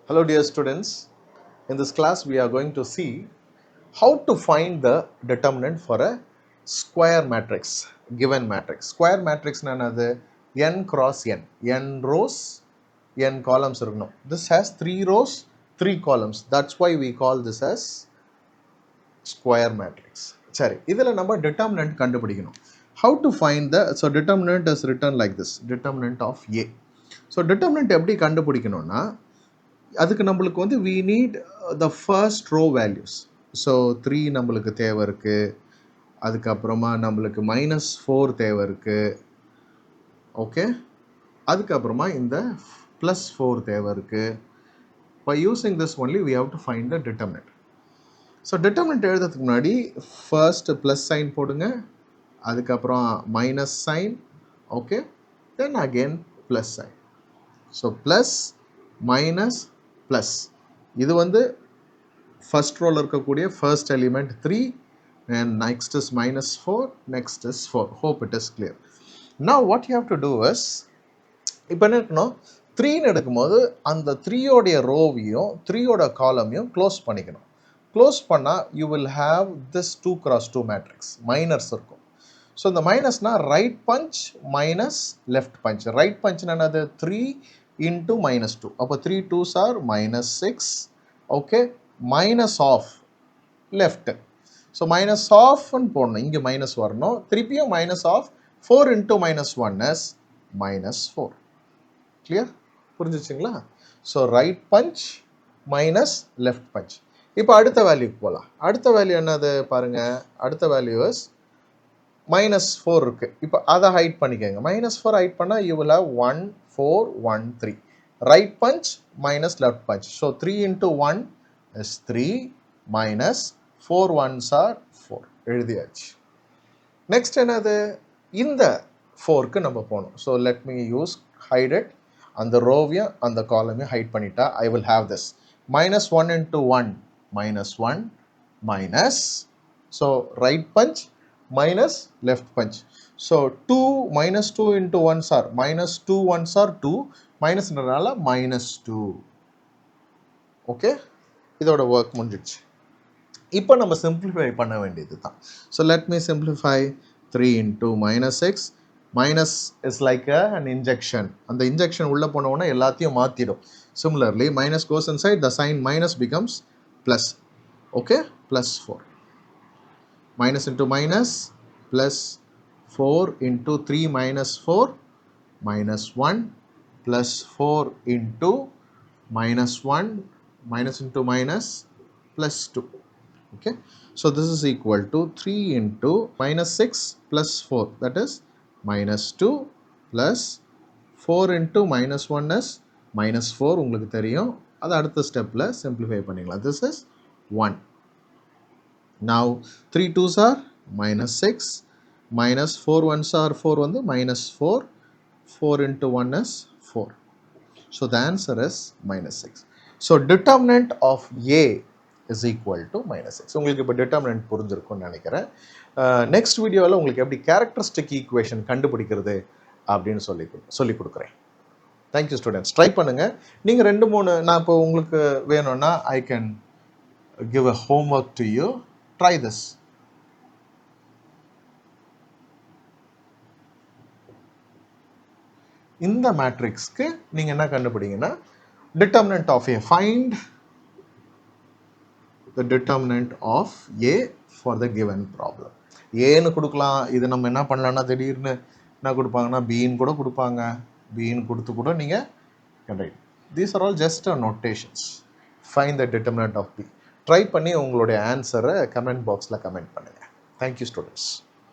Hello dear students, in this class we are going to see how to find the determinant for a square matrix, given matrix. Square matrix is n cross n, n rows, n columns. This has 3 rows, 3 columns. That's why we call this as square matrix. Sorry, this is number determinant. How to find the, so determinant is written like this, determinant of A. So determinant எப்படி கண்டுபிடிக்கணும்னா அதுக்கு நம்மளுக்கு வந்து we need the first row values. So 3 நம்மளுக்கு தேவை இருக்குது, அதுக்கப்புறமா நம்மளுக்கு -4 தேவை இருக்குது, ஓகே, அதுக்கப்புறமா இந்த +4 தேவை இருக்குது. By using this only we have to find the determinant. So determinant எழுதுறதுக்கு முன்னாடி ஃபர்ஸ்ட் ப்ளஸ் சைன் போடுங்க, அதுக்கப்புறம் minus sign, okay, then again plus sign. So plus minus plus, இது வந்து ஃபர்ஸ்ட் ரோவில் இருக்கக்கூடிய first element 3 and next is -4, next is 4. Hope it is clear. Now what you have to do is, இப்போ என்ன இருக்கணும், 3ன்னு எடுக்கும்போது அந்த 3யோடைய ரோவையும் 3யோட காலமையும் க்ளோஸ் பண்ணிக்கணும். க்ளோஸ் பண்ணால் you will have this 2x2 matrix, minors இருக்கும். ஸோ இந்த மைனஸ்னால் right punch minus left punch. Right பஞ்ச்னா என்னது, 3 into -2. அப்போ 3 2s are -6, okay, minus of left. So minus ஆஃப்னு போடணும், இங்கே மைனஸ் வரணும், திருப்பியும் minus of 4 into -1 is -4. Clear, புரிஞ்சிச்சிங்களா? So right punch minus left punch. இப்போ அடுத்த வேல்யூக்கு போகலாம். அடுத்த வேல்யூ என்னது பாருங்கள், அடுத்த வேல்யூ இஸ் -4 இருக்குது. இப்போ அதை ஹைட் பண்ணிக்கோங்க. -4 ஹைட் பண்ணால் you will have 1 4 1 3. Right punch minus left punch. So 3 into 1 is 3 minus 4 1s are 4. எழுதியாச்சு. நெக்ஸ்ட் என்னது, இந்த 4க்கு நம்ம போகணும். So let me use hide it. அந்த ரோவையும் அந்த காலமையும் ஹைட் பண்ணிட்டா I will have this -1 into 1 -1 minus, so right punch minus left punch. So 2 -2 into 1s are -2 1s are 2, minus ன்றனால -2. Okay, இதோட ஒர்க் முடிஞ்சிடுச்சு. இப்போ நம்ம சிம்பிளிஃபை பண்ண வேண்டியது தான். So let me simplify. 3 into -6, minus is like an injection. அந்த injection உள்ளே போனோன்னா எல்லாத்தையும் மாற்றிடும். Similarly minus cos inside, the sign minus becomes plus. Okay, +4. Minus into minus, plus 4 into 3 minus 4, minus 1, plus 4 into minus 1, minus into minus, plus 2. Okay, so this is equal to 3 into -6 plus 4, that is -2, plus 4 into -1 is -4. உங்களுக்கு தெரியும், அது அடுத்த ஸ்டெப்பில் simplify பண்ணிக்கலாம். This is 1. Now 3 2s are -6, minus 4 1s are 4 வந்து -4, 4 into 1 is 4. So the answer is -6. So determinant of A is equal to -6. உங்களுக்கு இப்போ determinant புரிஞ்சிருக்கும்னு நினைக்கிறேன். நெக்ஸ்ட் வீடியோவில் உங்களுக்கு எப்படி கேரக்டரிஸ்டிக் ஈக்குவேஷன் கண்டுபிடிக்கிறது அப்படின்னு சொல்லி கொடுக்குறேன். தேங்க்யூ ஸ்டூடெண்ட்ஸ், ட்ரை பண்ணுங்கள். நீங்கள் 2-3 நான் இப்போ உங்களுக்கு வேணும்னா I can give a homework to you. Try this. இந்த மேட்ரிக்ஸ்க்கு நீங்க என்ன கண்டுபிடிங்கன்னா determinant of A. Find the determinant of A for the given problem. ஏன்னு கொடுக்கலாம். இது நம்ம என்ன பண்ணலாம்னா திடீர்னு என்ன கொடுப்பாங்கன்னா பின்னு கூட கொடுப்பாங்க. பின்னு கொடுத்து கூட நீங்கள் கண்டுபிடி. These are all just notations. Find the determinant of B. Try பண்ணி உங்களுடைய ஆன்சரை கமெண்ட் பாக்ஸில் கமெண்ட் பண்ணுங்கள். Thank you students.